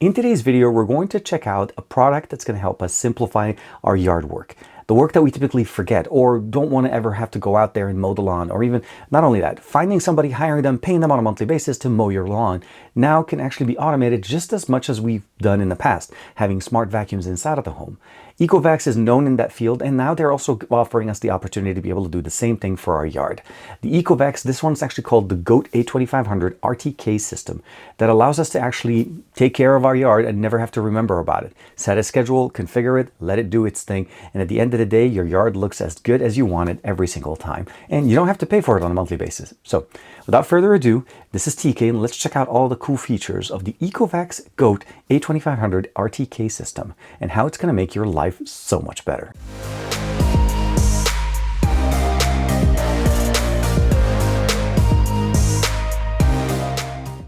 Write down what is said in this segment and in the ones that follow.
In today's video, we're going to check out a product that's going to help us simplify our yard work. The work that we typically forget or don't want to ever have to go out there and mow the lawn, or even not only that, finding somebody, hiring them, paying them on a monthly basis to mow your lawn now can actually be automated just as much as we've done in the past, having smart vacuums inside of the home. Ecovacs is known in that field, and now they're also offering us the opportunity to be able to do the same thing for our yard. The Ecovacs, this one's actually called the GOAT A2500 RTK system that allows us to actually take care of our yard and never have to remember about it. Set a schedule, configure it, let it do its thing, and at the end of the day, your yard looks as good as you want it every single time. And you don't have to pay for it on a monthly basis. So without further ado, this is TK, and let's check out all the cool features of the Ecovacs GOAT A2500 RTK system and how it's going to make your life so much better.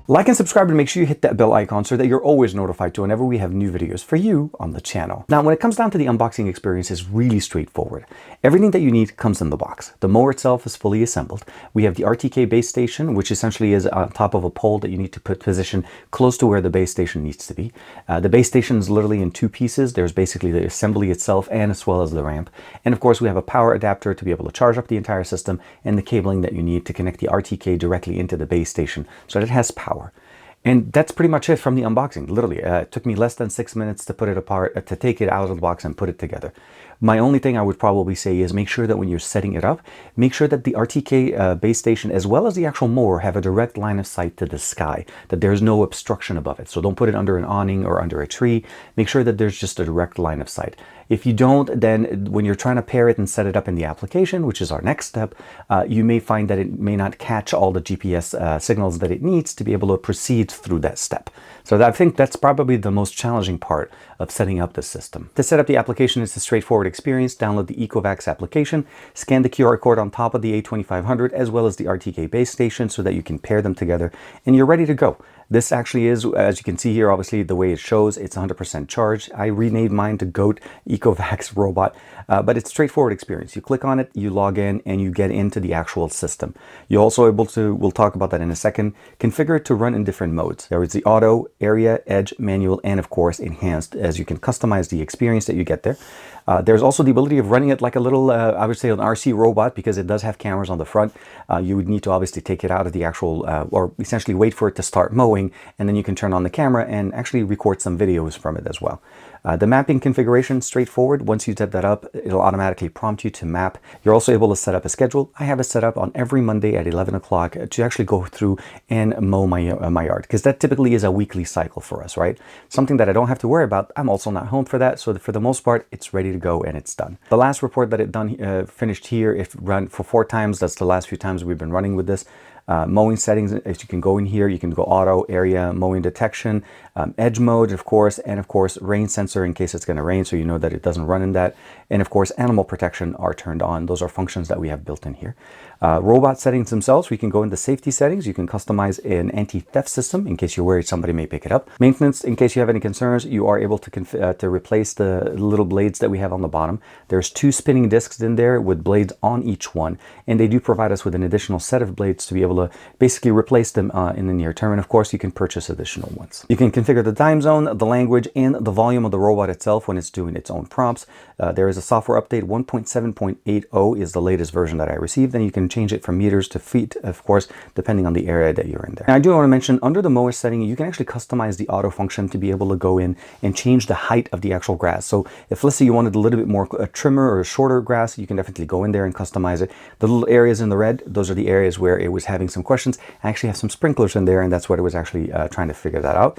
Like and subscribe, and make sure you hit that bell icon so that you're always notified whenever we have new videos for you on the channel. Now, when it comes down to the unboxing experience, it's really straightforward. Everything that you need comes in the box. The mower itself is fully assembled. We have the RTK base station, which essentially is on top of a pole that you need to position close to where the base station needs to be. The base station is literally in two pieces. There's basically the assembly itself and as well as the ramp. And of course, we have a power adapter to be able to charge up the entire system and the cabling that you need to connect the RTK directly into the base station so that it has power. And that's pretty much it from the unboxing. Literally, it took me less than 6 minutes to put it apart, to take it out of the box and put it together. My only thing I would probably say is make sure that when you're setting it up, make sure that the RTK base station as well as the actual mower have a direct line of sight to the sky, that there's no obstruction above it. So don't put it under an awning or under a tree. Make sure that there's just a direct line of sight. If you don't, then when you're trying to pair it and set it up in the application, which is our next step, you may find that it may not catch all the GPS signals that it needs to be able to proceed through that step. So I think that's probably the most challenging part of setting up the system. To set up the application, it's a straightforward experience. Download the Ecovacs application, scan the QR code on top of the A2500 as well as the RTK base station so that you can pair them together and you're ready to go. This actually is, as you can see here, obviously the way it shows, it's 100% charged. I renamed mine to GOAT Ecovacs Robot, but it's a straightforward experience. You click on it, you log in, and you get into the actual system. You're also able to, we'll talk about that in a second, configure it to run in different modes. There is the auto, area, edge, manual, and of course enhanced, as you can customize the experience that you get there. There's also the ability of running it like a little, I would say an RC robot, because it does have cameras on the front. You would need to obviously take it out of the actual, or essentially wait for it to start mowing, and then you can turn on the camera and actually record some videos from it as well. The mapping configuration, straightforward. Once you set that up, it'll automatically prompt you to map. You're also able to set up a schedule. I have it set up on every Monday at 11 o'clock to actually go through and mow my yard, because that typically is a weekly cycle for us, right? Something that I don't have to worry about. I'm also not home for that, so for the most part, it's ready to go and it's done. The last report that it finished here, it ran for 4 times. That's the last few times we've been running with this. Mowing settings, if you can go in here, you can go auto, area, mowing detection, edge mode, of course, and of course rain sensor in case it's going to rain so you know that it doesn't run in that, and of course animal protection are turned on. Those are functions that we have built in here. Robot settings themselves, we can go into safety settings. You can customize an anti-theft system in case you're worried somebody may pick it up. Maintenance, in case you have any concerns, you are able to replace the little blades that we have on the bottom. There's 2 spinning discs in there with blades on each one, and they do provide us with an additional set of blades to be able to basically replace them in the near term. And of course, you can purchase additional ones. You can configure the time zone, the language, and the volume of the robot itself when it's doing its own prompts. There is a software update. 1.7.80 is the latest version that I received, and you can change it from meters to feet, of course, depending on the area that you're in there. And I do want to mention, under the mower setting, you can actually customize the auto function to be able to go in and change the height of the actual grass. So if, let's say, you wanted a little bit more trimmer or shorter grass, you can definitely go in there and customize it. The little areas in the red, those are the areas where it was having some questions. I actually have some sprinklers in there, and that's what it was actually trying to figure that out.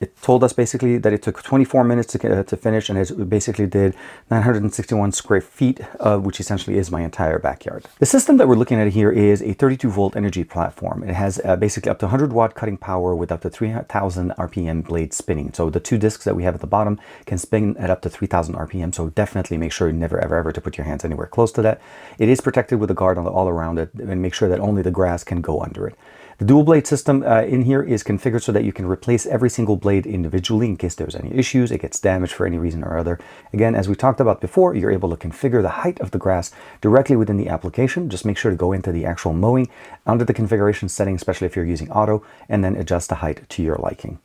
It told us basically that it took 24 minutes to finish, and it basically did 961 square feet, which essentially is my entire backyard. The system that we're looking at here is a 32-volt energy platform. It has basically up to 100-watt cutting power with up to 3,000 RPM blade spinning. So the 2 discs that we have at the bottom can spin at up to 3,000 RPM. So definitely make sure you never, ever to put your hands anywhere close to that. It is protected with a guard all around it, and make sure that only the grass can go under it. The dual blade system in here is configured so that you can replace every single blade individually in case there's any issues, it gets damaged for any reason or other. Again, as we talked about before, you're able to configure the height of the grass directly within the application. Just make sure to go into the actual mowing under the configuration setting, especially if you're using auto, and then adjust the height to your liking.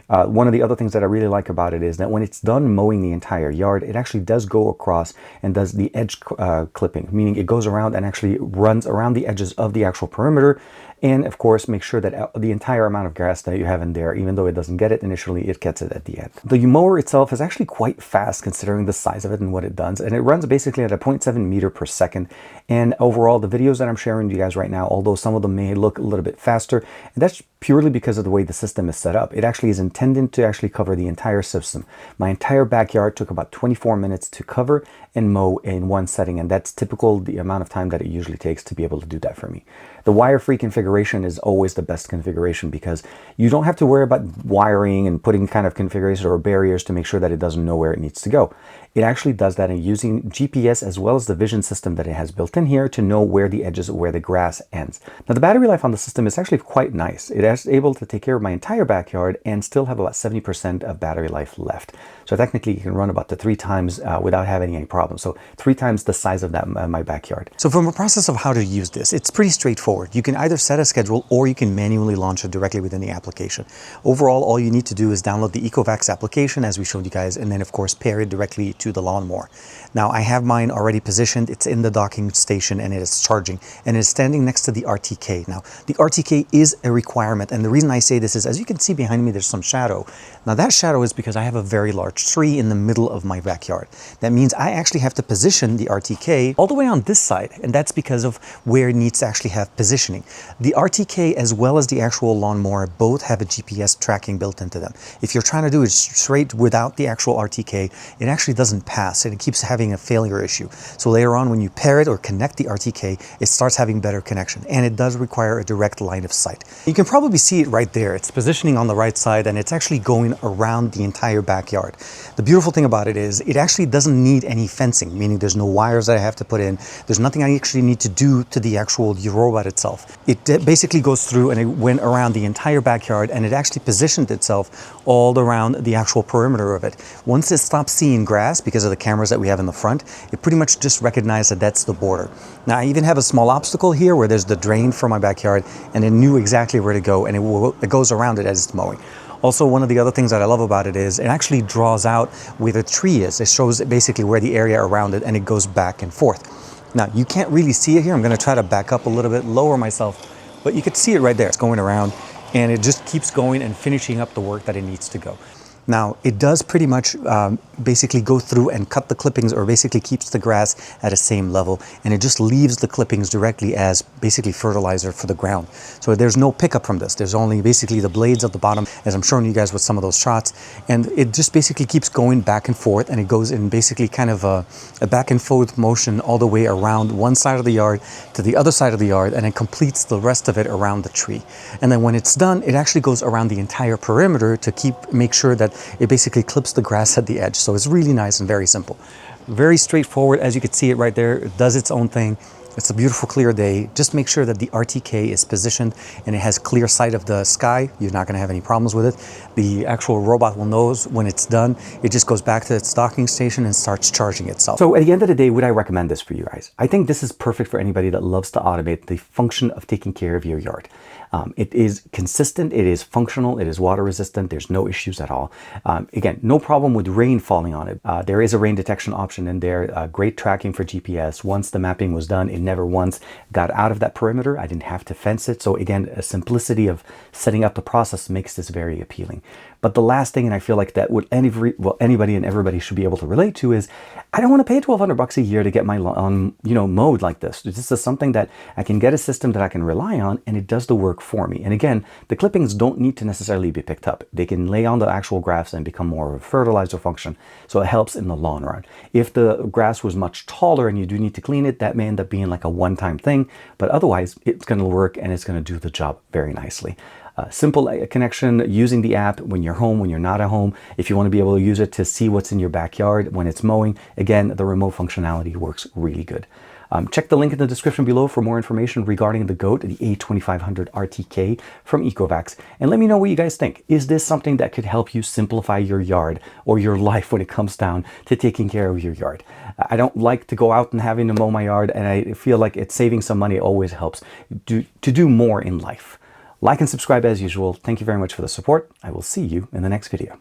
One of the other things that I really like about it is that when it's done mowing the entire yard, it actually does go across and does the edge clipping, meaning it goes around and actually runs around the edges of the actual perimeter. And of course, make sure that the entire amount of grass that you have in there, even though it doesn't get it initially, it gets it at the end. The mower itself is actually quite fast considering the size of it and what it does. And it runs basically at a 0.7 meter per second. And overall, the videos that I'm sharing with you guys right now, although some of them may look a little bit faster, and that's purely because of the way the system is set up. It actually is intended to actually cover the entire system. My entire backyard took about 24 minutes to cover and mow in one setting, and that's typical the amount of time that it usually takes to be able to do that for me. The wire-free configuration is always the best configuration because you don't have to worry about wiring and putting kind of configurations or barriers to make sure that it doesn't know where it needs to go. It actually does that in using GPS as well as the vision system that it has built in here to know where the edges, where the grass ends. Now, the battery life on the system is actually quite nice. It is able to take care of my entire backyard and still have about 70% of battery life left. So technically, you can run about to 3 times without having any problems. So 3 times the size of that my backyard. So from a process of how to use this, it's pretty straightforward. You can either set a schedule or you can manually launch it directly within the application. Overall, all you need to do is download the Ecovacs application, as we showed you guys, and then of course pair it directly to the lawnmower. Now, I have mine already positioned. It's in the docking station and it is charging, and it's standing next to the RTK. Now, the RTK is a requirement, and the reason I say this is, as you can see behind me, there's some shadow. Now, that shadow is because I have a very large tree in the middle of my backyard. That means I actually have to position the RTK all the way on this side, and that's because of where it needs to actually have positioning. The RTK as well as the actual lawnmower both have a GPS tracking built into them. If you're trying to do it straight without the actual RTK, it actually doesn't pass and it keeps having a failure issue. So later on, when you pair it or connect the RTK, it starts having better connection, and it does require a direct line of sight. You can probably see it right there. It's positioning on the right side and it's actually going around the entire backyard. The beautiful thing about it is it actually doesn't need any fencing, meaning there's no wires that I have to put in. There's nothing I actually need to do to the actual robot itself. It basically goes through and it went around the entire backyard, and it actually positioned itself all around the actual perimeter of it. Once it stops seeing grass because of the cameras that we have in the front, it pretty much just recognized that that's the border. Now, I even have a small obstacle here where there's the drain for my backyard, and it knew exactly where to go, and it goes around it as it's mowing. Also, one of the other things that I love about it is it actually draws out where the tree is. It shows basically where the area around it, and it goes back and forth. Now, you can't really see it here. I'm going to try to back up a little bit, lower myself, but you can see it right there. It's going around, and it just keeps going and finishing up the work that it needs to go. Now, it does pretty much basically go through and cut the clippings, or basically keeps the grass at the same level, and it just leaves the clippings directly as basically fertilizer for the ground. So there's no pickup from this. There's only basically the blades at the bottom, as I'm showing you guys with some of those shots, and it just basically keeps going back and forth, and it goes in basically kind of a back and forth motion all the way around one side of the yard to the other side of the yard, and it completes the rest of it around the tree. And then when it's done, it actually goes around the entire perimeter to make sure that it basically clips the grass at the edge. So it's really nice and very simple. Very straightforward, as you can see it right there. It does its own thing. It's a beautiful clear day. Just make sure that the RTK is positioned and it has clear sight of the sky. You're not going to have any problems with it. The actual robot will know when it's done. It just goes back to its docking station and starts charging itself. So at the end of the day, would I recommend this for you guys? I think this is perfect for anybody that loves to automate the function of taking care of your yard. It is consistent, it is functional, it is water resistant, there's no issues at all. Again, no problem with rain falling on it. There is a rain detection option in there, great tracking for GPS. Once the mapping was done, it never once got out of that perimeter. I didn't have to fence it. So again, a simplicity of setting up the process makes this very appealing. But the last thing, and I feel like that would anybody and everybody should be able to relate to, is I don't want to pay $1,200 a year to get my lawn, mowed like this. This is something that I can get a system that I can rely on, and it does the work for me. And again, the clippings don't need to necessarily be picked up. They can lay on the actual grass and become more of a fertilizer function. So it helps in the long run. If the grass was much taller and you do need to clean it, that may end up being like a one-time thing. But otherwise, it's going to work and it's going to do the job very nicely. Simple connection using the app when you're home, when you're not at home. If you want to be able to use it to see what's in your backyard when it's mowing, again, the remote functionality works really good. Check the link in the description below for more information regarding the GOAT, the A2500 RTK from Ecovacs. And let me know what you guys think. Is this something that could help you simplify your yard or your life when it comes down to taking care of your yard? I don't like to go out and having to mow my yard, and I feel like it's saving some money always helps to do more in life. Like and subscribe as usual. Thank you very much for the support. I will see you in the next video.